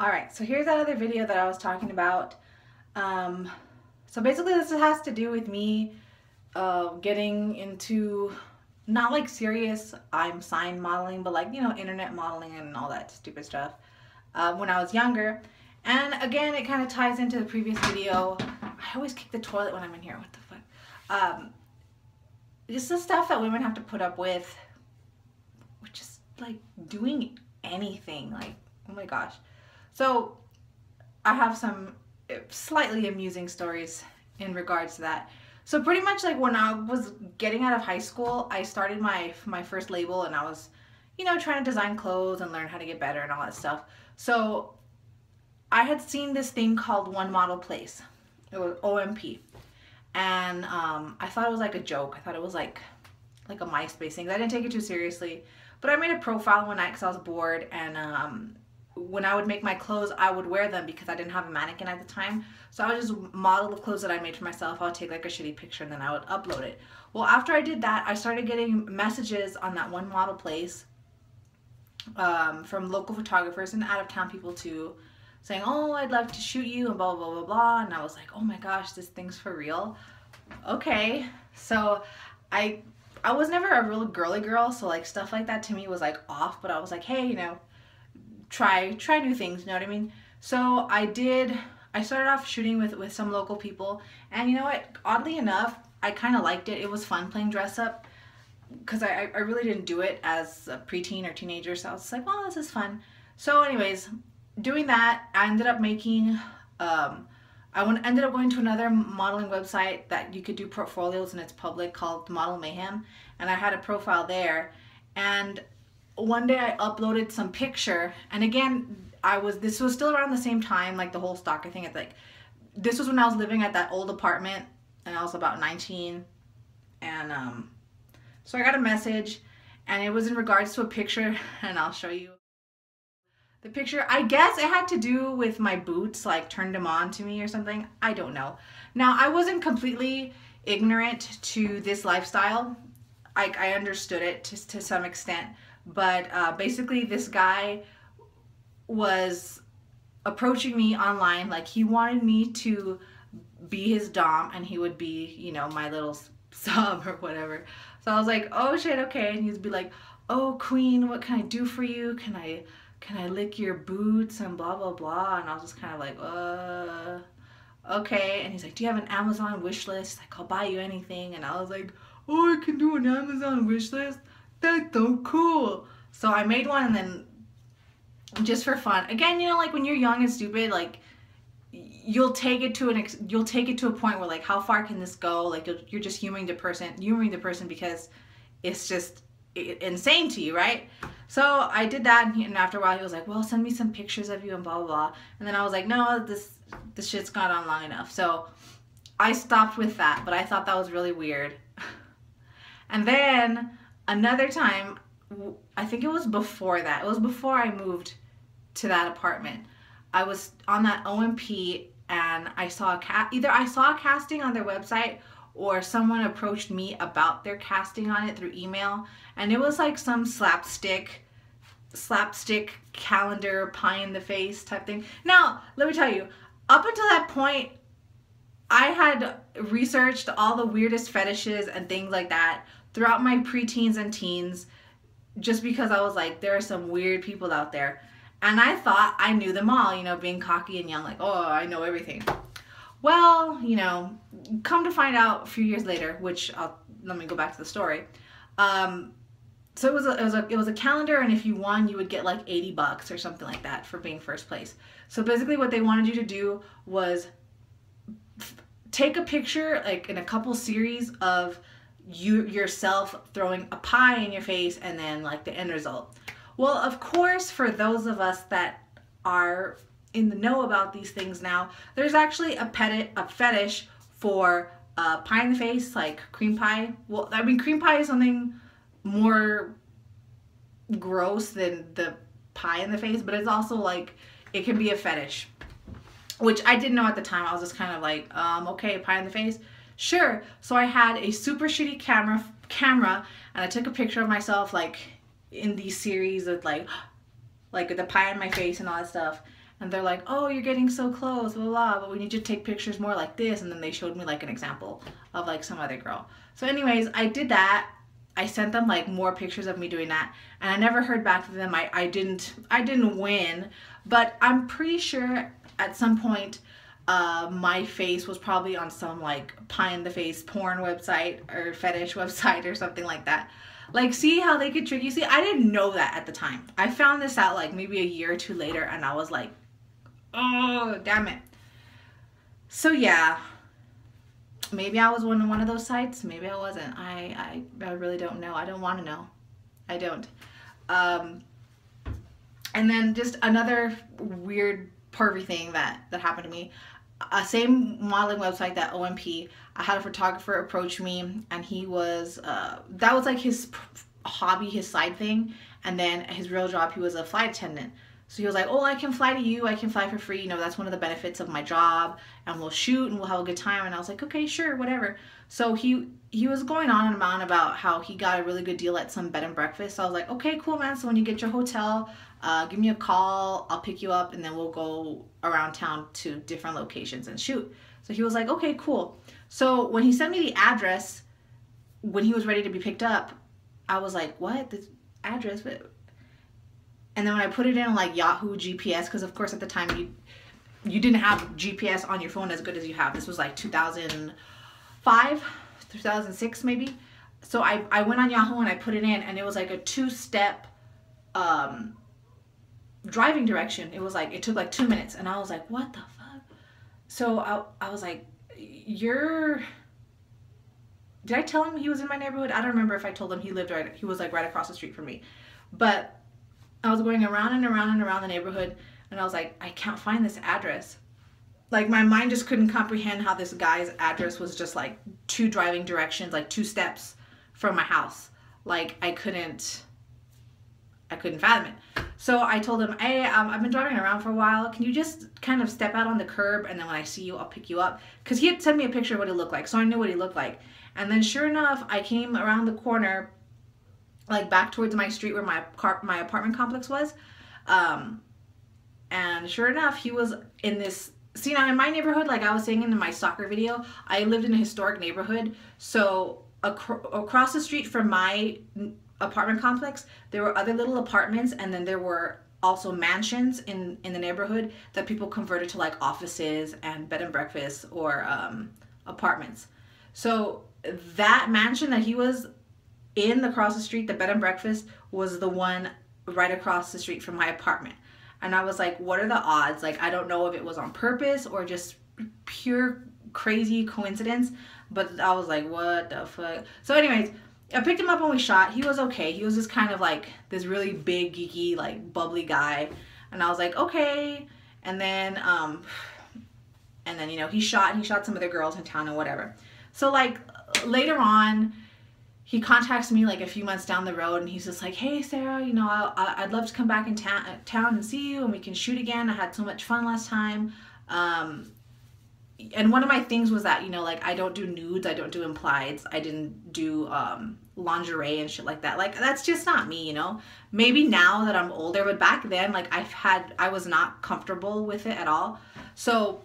Alright, so here's that other video that I was talking about. So basically this has to do with me getting into, not like serious I'm sign modeling, but like, you know, internet modeling and all that stupid stuff when I was younger. And again, it kind of ties into the previous video. I always kick the toilet when I'm in here. What the fuck? Just the stuff that women have to put up with, which is like doing anything. Like, oh my gosh. So I have some slightly amusing stories in regards to that. So pretty much like when I was getting out of high school, I started my first label, and I was, you know, trying to design clothes and learn how to get better and all that stuff. So I had seen this thing called One Model Place. It was OMP. And I thought it was like a joke. I thought it was like a MySpace thing. I didn't take it too seriously. But I made a profile one night because I was bored, and when I would make my clothes, I would wear them because I didn't have a mannequin at the time. So I would just model the clothes that I made for myself. I would take like a shitty picture and then I would upload it. Well, after I did that, I started getting messages on that One Model Place from local photographers and out-of-town people too, saying, oh, I'd love to shoot you and blah, blah, blah, blah. And I was like, oh my gosh, this thing's for real. Okay. So I was never a real girly girl, so like stuff like that to me was like off, but I was like, hey, you know, try new things, you know what I mean? So I started off shooting with some local people, and you know what, oddly enough, I kind of liked it. It was fun playing dress up, because I really didn't do it as a preteen or teenager, so I was like, well, this is fun. So anyways, doing that, I ended up making, ended up going to another modeling website that you could do portfolios and it's public, called Model Mayhem, and I had a profile there. And one day I uploaded some picture, and again, this was still around the same time, like the whole stalker thing. It's like, this was when I was living at that old apartment, and I was about 19, and so I got a message, and it was in regards to a picture, and I'll show you the picture. I guess it had to do with my boots, like turned them on to me or something. I don't know. Now, I wasn't completely ignorant to this lifestyle. I understood it to some extent. But basically this guy was approaching me online. Like, he wanted me to be his dom, and he would be, you know, my little sub or whatever. So I was like, oh shit, okay. And he'd be like, oh queen, what can I do for you? Can I lick your boots and blah blah blah? And I was just kind of like, okay. And he's like, do you have an Amazon wish list? Like, I'll buy you anything. And I was like, oh, I can do an Amazon wish list? That's so cool. So I made one, and then just for fun, again, you know, like when you're young and stupid, like you'll take it to a point where like, how far can this go? Like you're just humoring the person because it's just insane to you, right? So I did that, and after a while he was like, well, send me some pictures of you and blah blah blah. And then I was like, no, this shit's gone on long enough. So I stopped with that, but I thought that was really weird. And then another time, I think it was before that. It was before I moved to that apartment. I was on that OMP, and I saw either I saw a casting on their website, or someone approached me about their casting on it through email, and it was like some slapstick calendar, pie in the face type thing. Now, let me tell you, up until that point, I had researched all the weirdest fetishes and things like that throughout my preteens and teens, just because I was like, there are some weird people out there. And I thought I knew them all, you know, being cocky and young, like, oh, I know everything. Well, you know, come to find out a few years later, let me go back to the story. So it was a calendar, and if you won, you would get like $80 or something like that for being first place. So basically what they wanted you to do was take a picture, like in a couple series of yourself throwing a pie in your face, and then like the end result. Well, of course, for those of us that are in the know about these things now, there's actually a fetish for pie in the face, like cream pie. Well, I mean, cream pie is something more gross than the pie in the face, but it's also like, it can be a fetish, which I didn't know at the time. I was just kind of like, okay, pie in the face, sure. So I had a super shitty camera, and I took a picture of myself like in these series of like the pie in my face and all that stuff. and they're like, oh, you're getting so close, blah, blah, blah, but we need you to take pictures more like this. And then they showed me like an example of like some other girl. So anyways, I did that. I sent them like more pictures of me doing that, and I never heard back from them. I didn't win, but I'm pretty sure at some point my face was probably on some like pie in the face porn website or fetish website or something like that. Like, see how they could trick you? See, I didn't know that at the time. I found this out like maybe a year or two later, and I was like, oh, damn it. So yeah, maybe I was on one of those sites. Maybe I wasn't. I really don't know. I don't want to know. I don't. And then just another weird pervy thing that happened to me. Same modeling website, that OMP. I had a photographer approach me, and he was that was like his hobby, his side thing, and then his real job, he was a flight attendant. So he was like, oh, I can fly to you, I can fly for free, you know, that's one of the benefits of my job, and we'll shoot and we'll have a good time. And I was like, okay, sure, whatever. So he was going on and on about how he got a really good deal at some bed and breakfast. So I was like, okay, cool, man. So when you get your hotel, give me a call, I'll pick you up, and then we'll go around town to different locations and shoot. So he was like, okay, cool. So when he sent me the address, when he was ready to be picked up, I was like, what? This address? And then when I put it in like Yahoo GPS, because of course at the time you didn't have GPS on your phone as good as you have. This was like 2005, 2006 maybe. So I went on Yahoo and I put it in, and it was like a 2-step driving direction. It was like, it took like 2 minutes, and I was like, what the fuck? So I was like, did I tell him he was in my neighborhood? I don't remember if I told him he was like right across the street from me. But I was going around and around and around the neighborhood, and I was like, I can't find this address. Like, my mind just couldn't comprehend how this guy's address was just like 2 driving directions, like 2 steps from my house. Like, I couldn't fathom it. So I told him, hey, I've been driving around for a while. Can you just kind of step out on the curb, and then when I see you, I'll pick you up? Because he had sent me a picture of what he looked like, so I knew what he looked like. And then sure enough, I came around the corner, like back towards my street where my apartment complex was. And sure enough, he was in this, see, now in my neighborhood, like I was saying in my soccer video, I lived in a historic neighborhood. So across the street from my apartment complex, there were other little apartments, and then there were also mansions in the neighborhood that people converted to like offices and bed and breakfasts or apartments. So that mansion that he was in across the street, the bed and breakfast, was the one right across the street from my apartment. And I was like, what are the odds? Like, I don't know if it was on purpose or just pure crazy coincidence, but I was like, what the fuck? So anyways, I picked him up when we shot. He was okay. He was just kind of like this really big, geeky, like bubbly guy. And I was like, okay. And then you know, he shot some other girls in town and whatever. So like later on, he contacts me like a few months down the road, and he's just like, hey Sarah, you know, I'd love to come back in town and see you, and we can shoot again. I had so much fun last time. And one of my things was that, you know, like I don't do nudes, I don't do implieds, I didn't do lingerie and shit like that. Like, that's just not me, you know. Maybe now that I'm older, but back then, like I was not comfortable with it at all. So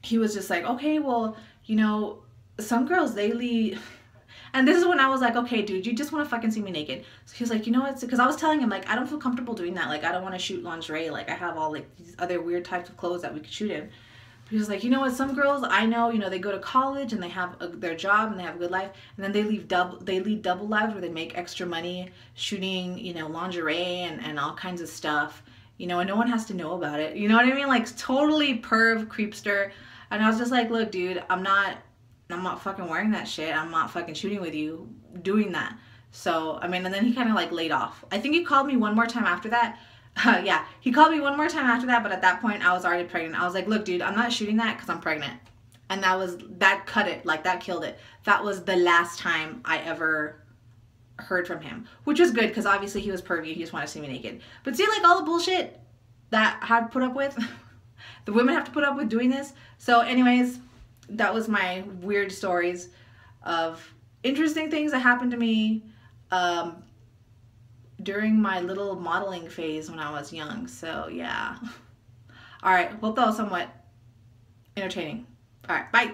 he was just like, okay, well, you know, some girls, they leave. And this is when I was like, okay, dude, you just want to fucking see me naked. So he was like, you know what? Because I was telling him, like, I don't feel comfortable doing that. Like, I don't want to shoot lingerie. Like, I have all, like, these other weird types of clothes that we could shoot in. But he was like, you know what? Some girls I know, you know, they go to college and they have their job and they have a good life. And then they lead double lives where they make extra money shooting, you know, lingerie and all kinds of stuff. You know, and no one has to know about it. You know what I mean? Like, totally perv, creepster. And I was just like, look, dude, I'm not fucking wearing that shit. I'm not fucking shooting with you doing that. So, I mean, and then he kind of like laid off. I think he called me one more time after that. Yeah, he called me one more time after that, but at that point I was already pregnant. I was like, look, dude, I'm not shooting that because I'm pregnant. And that cut it, like that killed it. That was the last time I ever heard from him, which was good because obviously he was pervy. He just wanted to see me naked. But see, like all the bullshit that I had put up with, the women have to put up with doing this. So anyways, that was my weird stories of interesting things that happened to me during my little modeling phase when I was young. So yeah, All right, hope that was somewhat entertaining. All right, bye.